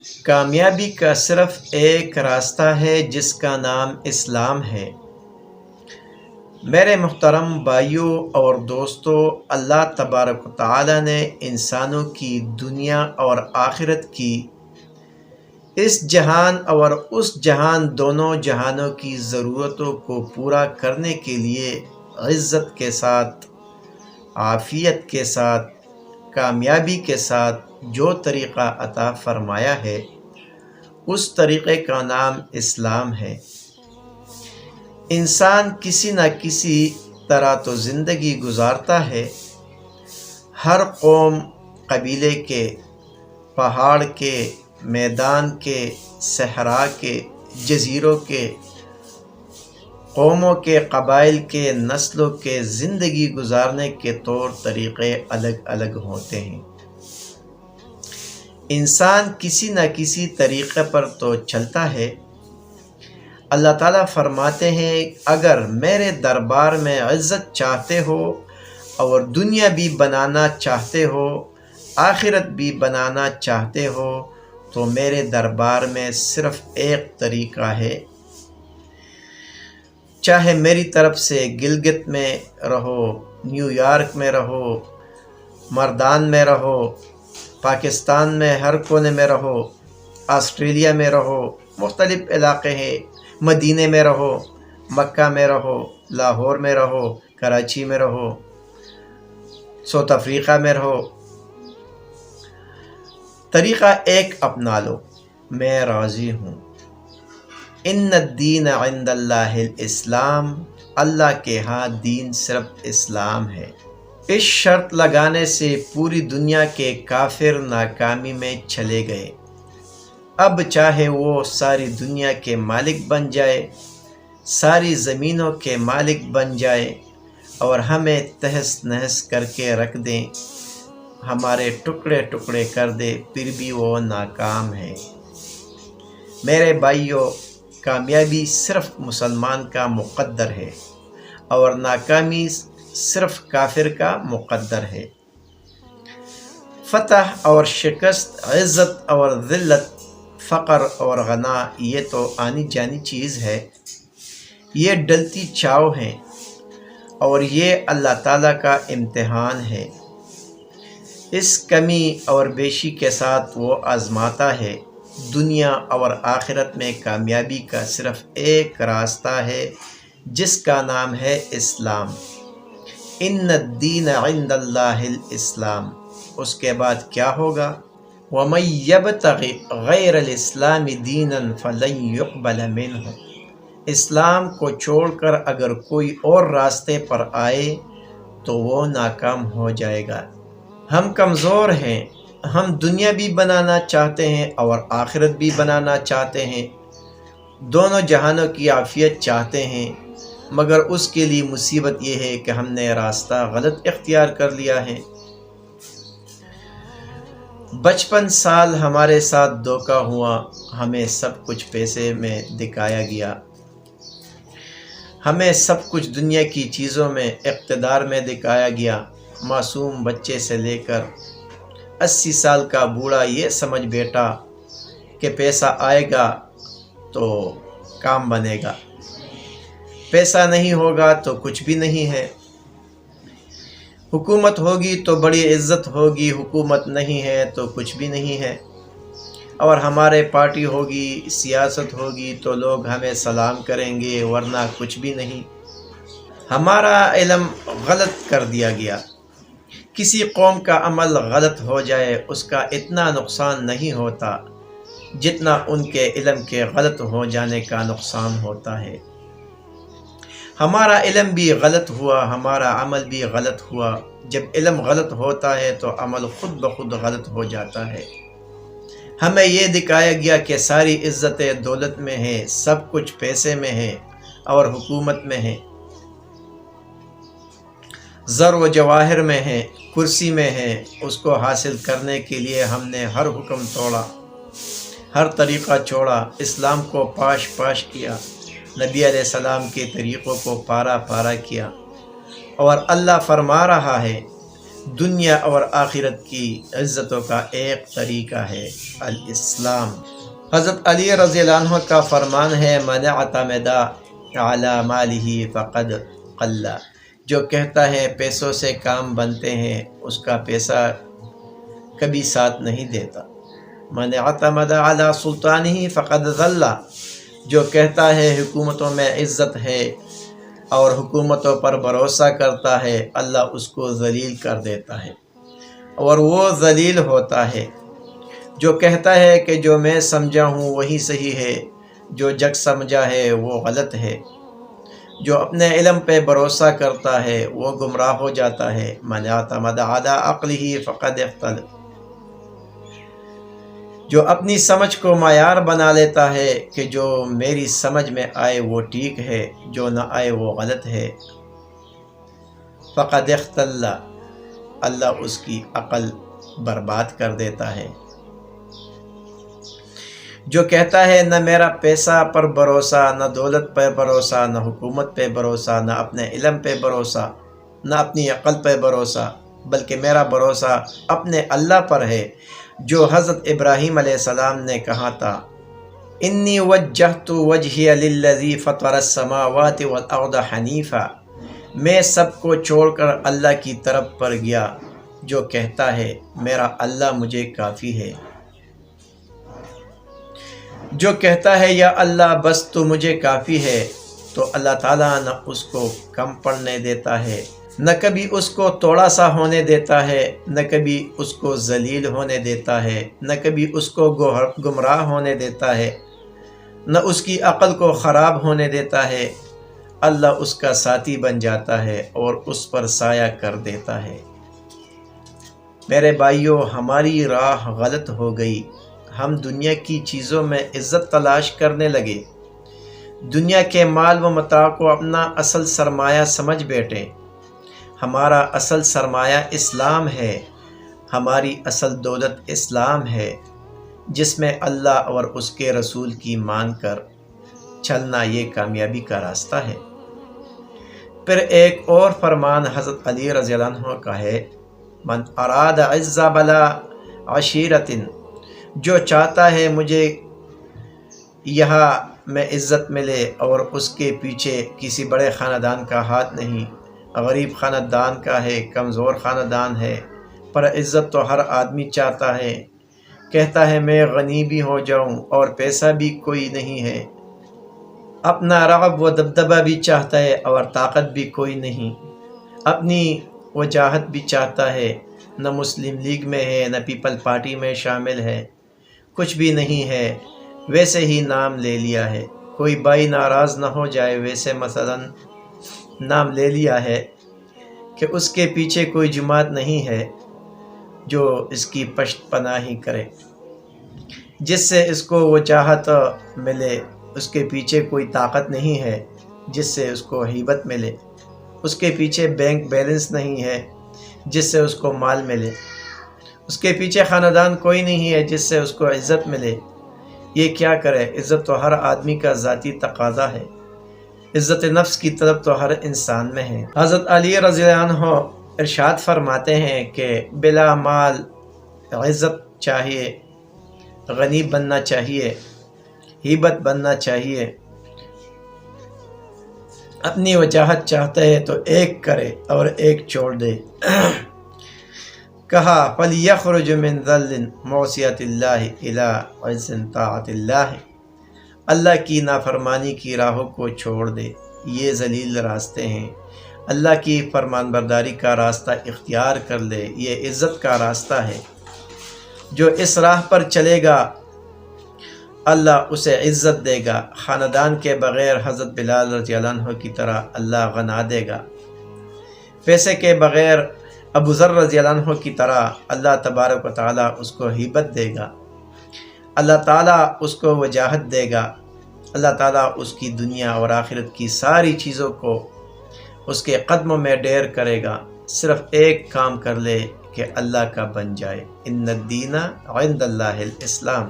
کامیابی کا صرف ایک راستہ ہے جس کا نام اسلام ہے۔ میرے محترم بھائیوں اور دوستوں، اللہ تبارک و تعالی نے انسانوں کی دنیا اور آخرت کی، اس جہان اور اس جہان دونوں جہانوں کی ضرورتوں کو پورا کرنے کے لیے عزت کے ساتھ، عافیت کے ساتھ، کامیابی کے ساتھ جو طریقہ عطا فرمایا ہے، اس طریقے کا نام اسلام ہے۔ انسان کسی نہ کسی طرح تو زندگی گزارتا ہے۔ ہر قوم، قبیلے کے، پہاڑ کے، میدان کے، صحرا کے، جزیروں کے، قوموں کے، قبائل کے، نسلوں کے زندگی گزارنے کے طور طریقے الگ الگ ہوتے ہیں۔ انسان کسی نہ کسی طریقے پر تو چلتا ہے۔ اللہ تعالیٰ فرماتے ہیں، اگر میرے دربار میں عزت چاہتے ہو اور دنیا بھی بنانا چاہتے ہو، آخرت بھی بنانا چاہتے ہو، تو میرے دربار میں صرف ایک طریقہ ہے۔ چاہے میری طرف سے گلگت میں رہو، نیو یارک میں رہو، مردان میں رہو، پاکستان میں ہر کونے میں رہو، آسٹریلیا میں رہو، مختلف علاقے ہیں، مدینے میں رہو، مکہ میں رہو، لاہور میں رہو، کراچی میں رہو، ساؤتھ افریقہ میں رہو، طریقہ ایک اپنا لو، میں راضی ہوں۔ ان الدین عند اللہ الاسلام، اللہ کے ہاں دین صرف اسلام ہے۔ اس شرط لگانے سے پوری دنیا کے کافر ناکامی میں چلے گئے۔ اب چاہے وہ ساری دنیا کے مالک بن جائے، ساری زمینوں کے مالک بن جائے اور ہمیں تہس نہس کر کے رکھ دیں، ہمارے ٹکڑے ٹکڑے کر دے، پھر بھی وہ ناکام ہے۔ میرے بھائیوں، کامیابی صرف مسلمان کا مقدر ہے اور ناکامی صرف کافر کا مقدر ہے۔ فتح اور شکست، عزت اور ذلت، فقر اور غنا، یہ تو آنی جانی چیز ہے، یہ ڈلتی چھاؤ ہیں اور یہ اللہ تعالیٰ کا امتحان ہے۔ اس کمی اور بیشی کے ساتھ وہ آزماتا ہے۔ دنیا اور آخرت میں کامیابی کا صرف ایک راستہ ہے جس کا نام ہے اسلام۔ ان الدین عند اللہ الاسلام۔ اس کے بعد کیا ہوگا؟ وَمَن يَبْتَغِ غَيْرَ الْإِسْلَامِ دِينًا فَلَن يُقْبَلَ مِنْهُ۔ اسلام کو چھوڑ کر اگر کوئی اور راستے پر آئے تو وہ ناکام ہو جائے گا۔ ہم کمزور ہیں، ہم دنیا بھی بنانا چاہتے ہیں اور آخرت بھی بنانا چاہتے ہیں، دونوں جہانوں کی عافیت چاہتے ہیں، مگر اس کے لیے مصیبت یہ ہے کہ ہم نے راستہ غلط اختیار کر لیا ہے۔ 55 سال ہمارے ساتھ دھوکہ ہوا، ہمیں سب کچھ پیسے میں دکھایا گیا، ہمیں سب کچھ دنیا کی چیزوں میں، اقتدار میں دکھایا گیا۔ معصوم بچے سے لے کر 80 سال کا بوڑھا یہ سمجھ بیٹھا کہ پیسہ آئے گا تو کام بنے گا، پیسہ نہیں ہوگا تو کچھ بھی نہیں ہے، حکومت ہوگی تو بڑی عزت ہوگی، حکومت نہیں ہے تو کچھ بھی نہیں ہے، اور ہمارے پارٹی ہوگی، سیاست ہوگی تو لوگ ہمیں سلام کریں گے، ورنہ کچھ بھی نہیں۔ ہمارا علم غلط کر دیا گیا۔ کسی قوم کا عمل غلط ہو جائے اس کا اتنا نقصان نہیں ہوتا جتنا ان کے علم کے غلط ہو جانے کا نقصان ہوتا ہے۔ ہمارا علم بھی غلط ہوا، ہمارا عمل بھی غلط ہوا۔ جب علم غلط ہوتا ہے تو عمل خود بخود غلط ہو جاتا ہے۔ ہمیں یہ دکھایا گیا کہ ساری عزتیں دولت میں ہیں، سب کچھ پیسے میں ہے اور حکومت میں ہے، زر و جواہر میں ہے، کرسی میں ہے۔ اس کو حاصل کرنے کے لیے ہم نے ہر حکم توڑا، ہر طریقہ چھوڑا، اسلام کو پاش پاش کیا، نبی علیہ السلام کے طریقوں کو پارا پارا کیا، اور اللہ فرما رہا ہے دنیا اور آخرت کی عزتوں کا ایک طریقہ ہے الاسلام۔ حضرت علی رضی اللہ عنہ کا فرمان ہے من اعتمد علی مالہ فقد قل، جو کہتا ہے پیسوں سے کام بنتے ہیں اس کا پیسہ کبھی ساتھ نہیں دیتا۔ من اعتمد علی سلطانہ فقد ذل، جو کہتا ہے حکومتوں میں عزت ہے اور حکومتوں پر بھروسہ کرتا ہے اللہ اس کو ذلیل کر دیتا ہے اور وہ ذلیل ہوتا ہے۔ جو کہتا ہے کہ جو میں سمجھا ہوں وہی صحیح ہے، جو جگ سمجھا ہے وہ غلط ہے، جو اپنے علم پہ بھروسہ کرتا ہے وہ گمراہ ہو جاتا ہے۔ من اعتمد علی عقلہ فقد اختل، جو اپنی سمجھ کو معیار بنا لیتا ہے کہ جو میری سمجھ میں آئے وہ ٹھیک ہے، جو نہ آئے وہ غلط ہے، فقد اختل، اللہ اس کی عقل برباد کر دیتا ہے۔ جو کہتا ہے نہ میرا پیسہ پر بھروسہ، نہ دولت پر بھروسہ، نہ حکومت پہ بھروسہ، نہ اپنے علم پہ بھروسہ، نہ اپنی عقل پہ بھروسہ، بلکہ میرا بھروسہ اپنے اللہ پر ہے، جو حضرت ابراہیم علیہ السلام نے کہا تھا انی وجہت وجہی للذی فطر السماوات والارض حنیفا، میں سب کو چھوڑ کر اللہ کی طرف پر گیا، جو کہتا ہے میرا اللہ مجھے کافی ہے، جو کہتا ہے یا اللہ بس تو مجھے کافی ہے، تو اللہ تعالیٰ نہ اس کو کم پڑنے دیتا ہے، نہ کبھی اس کو تھوڑا سا ہونے دیتا ہے، نہ کبھی اس کو ذلیل ہونے دیتا ہے، نہ کبھی اس کو گمراہ ہونے دیتا ہے، نہ اس کی عقل کو خراب ہونے دیتا ہے۔ اللہ اس کا ساتھی بن جاتا ہے اور اس پر سایہ کر دیتا ہے۔ میرے بھائیوں، ہماری راہ غلط ہو گئی، ہم دنیا کی چیزوں میں عزت تلاش کرنے لگے، دنیا کے مال و متاع کو اپنا اصل سرمایہ سمجھ بیٹھے۔ ہمارا اصل سرمایہ اسلام ہے، ہماری اصل دولت اسلام ہے، جس میں اللہ اور اس کے رسول کی مان کر چلنا یہ کامیابی کا راستہ ہے۔ پھر ایک اور فرمان حضرت علی رضی اللہ عنہ کا ہے من اراد عز بلا عشیرت، جو چاہتا ہے مجھے یہاں میں عزت ملے اور اس کے پیچھے کسی بڑے خاندان کا ہاتھ نہیں، غریب خاندان کا ہے، کمزور خاندان ہے، پر عزت تو ہر آدمی چاہتا ہے، کہتا ہے میں غنی بھی ہو جاؤں اور پیسہ بھی کوئی نہیں ہے، اپنا رعب و دبدبہ بھی چاہتا ہے اور طاقت بھی کوئی نہیں، اپنی وجاہت بھی چاہتا ہے، نہ مسلم لیگ میں ہے نہ پیپل پارٹی میں شامل ہے، کچھ بھی نہیں ہے، ویسے ہی نام لے لیا ہے، کوئی بھائی ناراض نہ ہو جائے، ویسے مثلا نام لے لیا ہے کہ اس کے پیچھے کوئی جماعت نہیں ہے جو اس کی پشت پناہی کرے، جس سے اس کو وجاہت ملے، اس کے پیچھے کوئی طاقت نہیں ہے جس سے اس کو ہیبت ملے، اس کے پیچھے بینک بیلنس نہیں ہے جس سے اس کو مال ملے، اس کے پیچھے خاندان کوئی نہیں ہے جس سے اس کو عزت ملے۔ یہ کیا کرے؟ عزت تو ہر آدمی کا ذاتی تقاضا ہے، عزت نفس کی طلب تو ہر انسان میں ہے۔ حضرت علی رضی اللہ عنہ ارشاد فرماتے ہیں کہ بلا مال عزت چاہیے، غنی بننا چاہیے، ہیبت بننا چاہیے، اپنی وجاہت چاہتا ہے تو ایک کرے اور ایک چھوڑ دے۔ کہا فَلْيَخْرُجْ مِنْ ذَلٍّ مَعْصِيَةِ اللَّهِ إِلَىٰ عِزٍّ طَاعَةِ اللَّهِ، اللہ کی نافرمانی کی راہوں کو چھوڑ دے، یہ ذلیل راستے ہیں، اللہ کی فرمان برداری کا راستہ اختیار کر لے، یہ عزت کا راستہ ہے۔ جو اس راہ پر چلے گا اللہ اسے عزت دے گا، خاندان کے بغیر حضرت بلال رضی اللہ عنہ کی طرح اللہ غنا دے گا، پیسے کے بغیر ابو ذر رضی اللہ عنہ کی طرح اللہ تبارک و تعالیٰ اس کو ہیبت دے گا، اللہ تعالیٰ اس کو وجاہت دے گا، اللہ تعالیٰ اس کی دنیا اور آخرت کی ساری چیزوں کو اس کے قدموں میں ڈھیر کرے گا، صرف ایک کام کر لے کہ اللہ کا بن جائے۔ ان الدین عند اللہ الاسلام۔